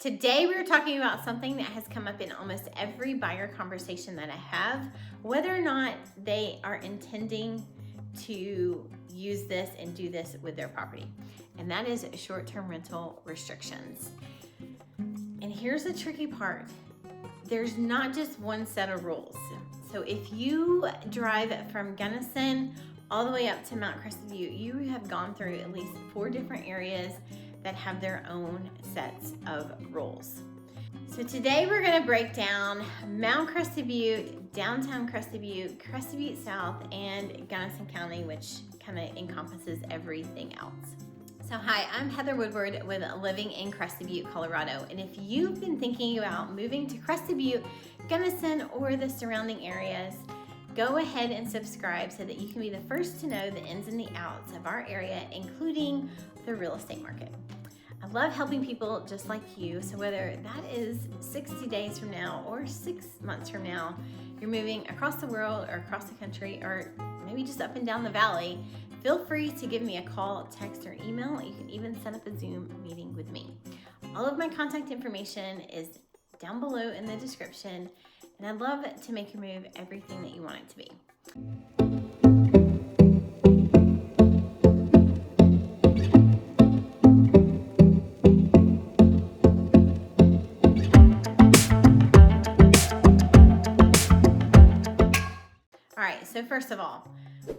Today we're talking about something that has come up in almost every buyer conversation that I have, whether or not they are intending to use this and do this with their property. And that is short-term rental restrictions. And here's the tricky part. There's not just one set of rules. So if you drive from Gunnison all the way up to Mount Crested Butte, you have gone through at least 4 different areas that have their own sets of rules. So today we're going to break down Mount Crested Butte, downtown Crested Butte South, and Gunnison County, which kind of encompasses everything else. So hi, I'm Heather Woodward with Living in Crested Butte, Colorado. And if you've been thinking about moving to Crested Butte, Gunnison, or the surrounding areas, go ahead and subscribe so that you can be the first to know the ins and the outs of our area, including the real estate market. I love helping people just like you, so whether that is 60 days from now or 6 months from now, you're moving across the world or across the country or maybe just up and down the valley, feel free to give me a call, text, or email. You can even set up a Zoom meeting with me. All of my contact information is down below in the description, and I'd love to make your move everything that you want it to be. All right, so first of all,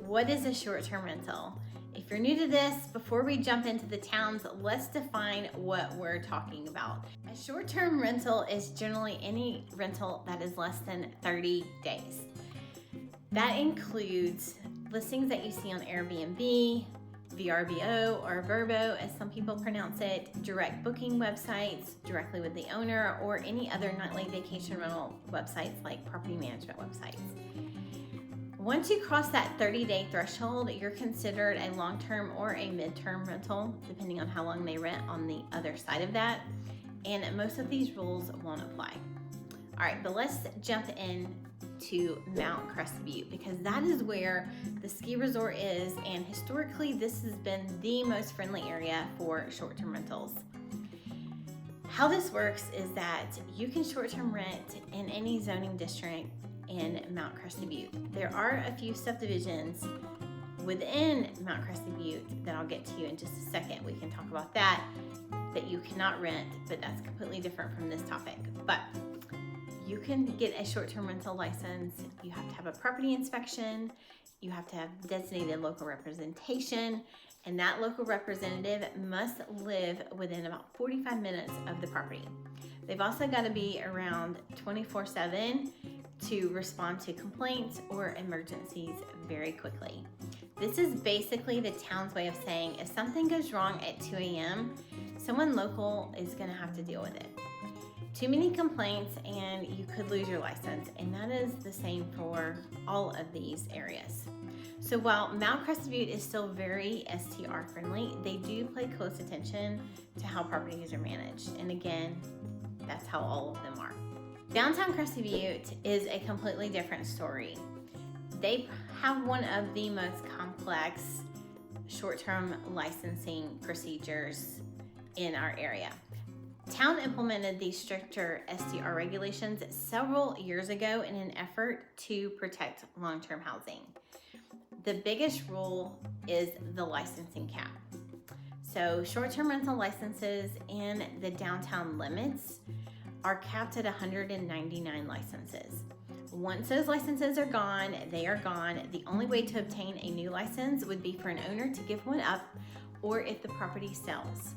what is a short-term rental? If you're new to this, before we jump into the towns, let's define what we're talking about. A short-term rental is generally any rental that is less than 30 days. That includes listings that you see on Airbnb, VRBO or Verbo, as some people pronounce it, direct booking websites directly with the owner, or any other nightly vacation rental websites like property management websites. Once you cross that 30-day threshold, you're considered a long-term or a mid-term rental, depending on how long they rent on the other side of that. And most of these rules won't apply. All right, but let's jump in to Mount Crested Butte, because that is where the ski resort is. And historically, this has been the most friendly area for short-term rentals. How this works is that you can short-term rent in any zoning district in Mount Crested Butte. There are a few subdivisions within Mount Crested Butte that I'll get to you in just a second. We can talk about that you cannot rent, but that's completely different from this topic. But you can get a short-term rental license. You have to have a property inspection. You have to have designated local representation, and that local representative must live within about 45 minutes of the property. They've also got to be around 24/7 to respond to complaints or emergencies very quickly. This is basically the town's way of saying if something goes wrong at 2 a.m., someone local is going to have to deal with it. Too many complaints and you could lose your license, and that is the same for all of these areas. So while Mount Crested Butte is still very STR friendly, they do pay close attention to how properties are managed. And again, that's how all of them are. Downtown Crested Butte is a completely different story. They have one of the most complex short-term licensing procedures in our area. Town implemented these stricter STR regulations several years ago in an effort to protect long-term housing. The biggest rule is the licensing cap. So short-term rental licenses in the downtown limits are capped at 199 licenses. Once those licenses are gone, they are gone. The only way to obtain a new license would be for an owner to give one up, or if the property sells.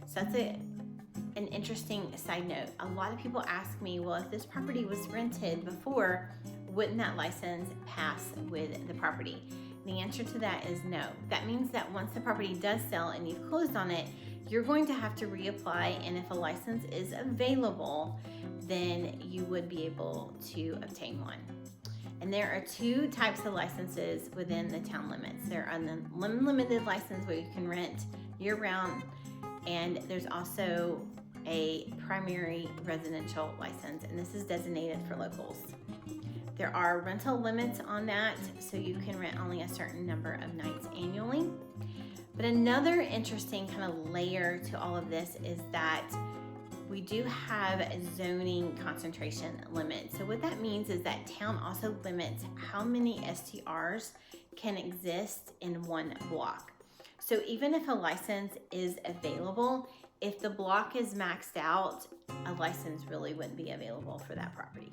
So that's an interesting side note. A lot of people ask me, well, if this property was rented before, wouldn't that license pass with the property? The answer to that is no. That means that once the property does sell and you've closed on it, you're going to have to reapply, and if a license is available, then you would be able to obtain one. And there are 2 types of licenses within the town limits. There are the limited license where you can rent year-round, and there's also a primary residential license, and this is designated for locals. There are rental limits on that, so you can rent only a certain number of nights annually. But another interesting kind of layer to all of this is that we do have zoning concentration limits. So what that means is that town also limits how many STRs can exist in one block. So even if a license is available, if the block is maxed out, a license really wouldn't be available for that property.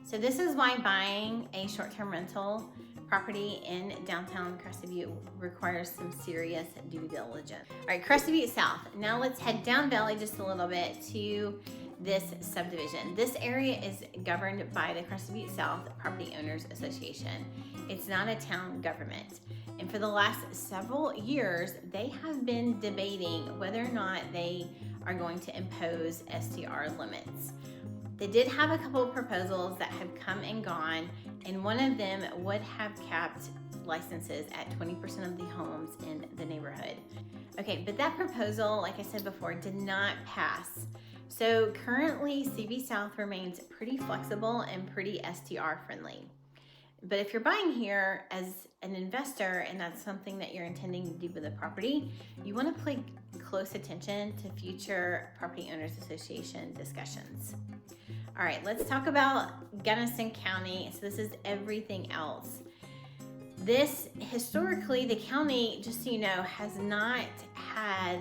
So this is why buying a short-term rental property in downtown Crested Butte requires some serious due diligence. All right, Crested Butte South. Now let's head down valley just a little bit to this subdivision. This area is governed by the Crested Butte South Property Owners Association. It's not a town government. And for the last several years, they have been debating whether or not they are going to impose STR limits. They did have a couple of proposals that have come and gone, and one of them would have capped licenses at 20% of the homes in the neighborhood. Okay, but that proposal, like I said before, did not pass. So currently, CV South remains pretty flexible and pretty STR friendly. But if you're buying here as an investor and that's something that you're intending to do with a property, you want to pay close attention to future Property Owners Association discussions. All right, let's talk about Gunnison County. So this is everything else. This, historically, the county, just so you know, has not had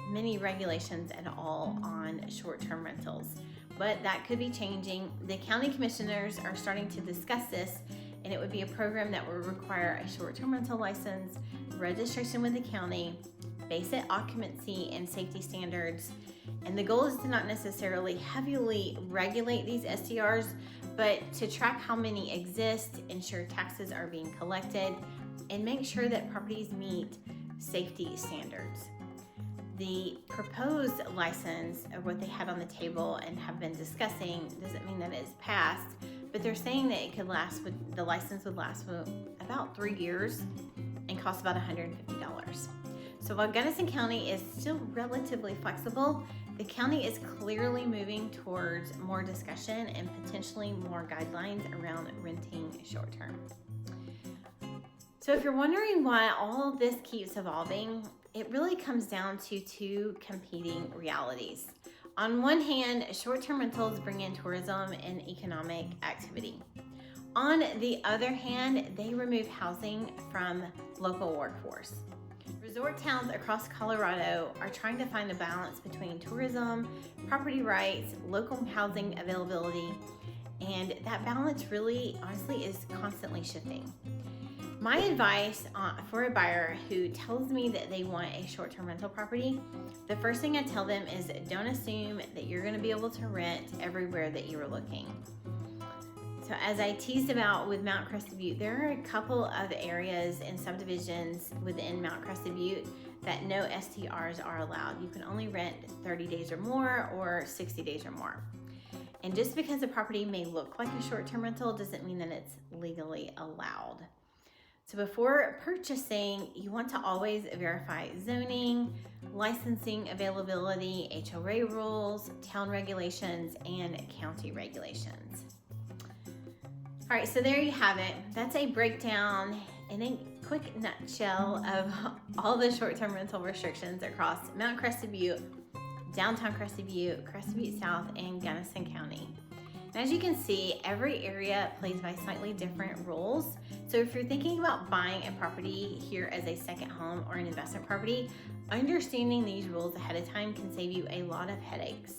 many regulations at all on short-term rentals, but that could be changing. The county commissioners are starting to discuss this, and it would be a program that would require a short-term rental license, registration with the county, basic occupancy and safety standards. And the goal is to not necessarily heavily regulate these STRs, but to track how many exist, ensure taxes are being collected, and make sure that properties meet safety standards. The proposed license, or what they had on the table and have been discussing, doesn't mean that it's passed, but they're saying that it could last, the license would last for about 3 years and cost about $150. So while Gunnison County is still relatively flexible, the county is clearly moving towards more discussion and potentially more guidelines around renting short term. So if you're wondering why all of this keeps evolving, it really comes down to two competing realities. On one hand, short-term rentals bring in tourism and economic activity. On the other hand, they remove housing from local workforce. Resort towns across Colorado are trying to find a balance between tourism, property rights, local housing availability, and that balance really, honestly, is constantly shifting. My advice for a buyer who tells me that they want a short-term rental property, the first thing I tell them is don't assume that you're going to be able to rent everywhere that you are looking. So as I teased about with Mount Crested Butte, there are a couple of areas and subdivisions within Mount Crested Butte that no STRs are allowed. You can only rent 30 days or more or 60 days or more. And just because a property may look like a short-term rental doesn't mean that it's legally allowed. So before purchasing, you want to always verify zoning, licensing availability, HWR rules, town regulations, and county regulations. All right, so there you have it. That's a breakdown in a quick nutshell of all the short-term rental restrictions across Mount Crested Butte, downtown Crested Butte, Crested Butte South, and Gunnison County. And as you can see, every area plays by slightly different rules. So if you're thinking about buying a property here as a second home or an investment property, understanding these rules ahead of time can save you a lot of headaches.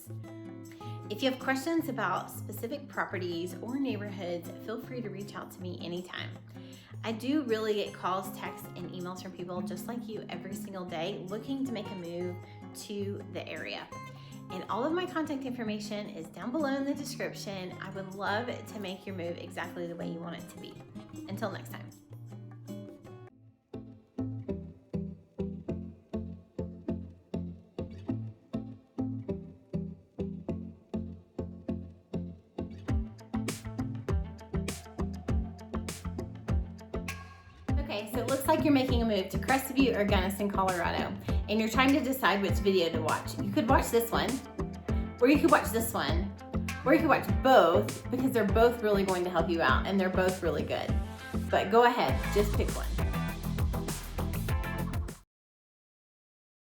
If you have questions about specific properties or neighborhoods, feel free to reach out to me anytime. I do really get calls, texts, and emails from people just like you every single day looking to make a move to the area. And all of my contact information is down below in the description. I would love to make your move exactly the way you want it to be. Until next time. Okay, so it looks like you're making a move to Crested Butte or Gunnison, Colorado, and you're trying to decide which video to watch. You could watch this one, or you could watch this one, or you could watch both because they're both really going to help you out and they're both really good. But go ahead, just pick one.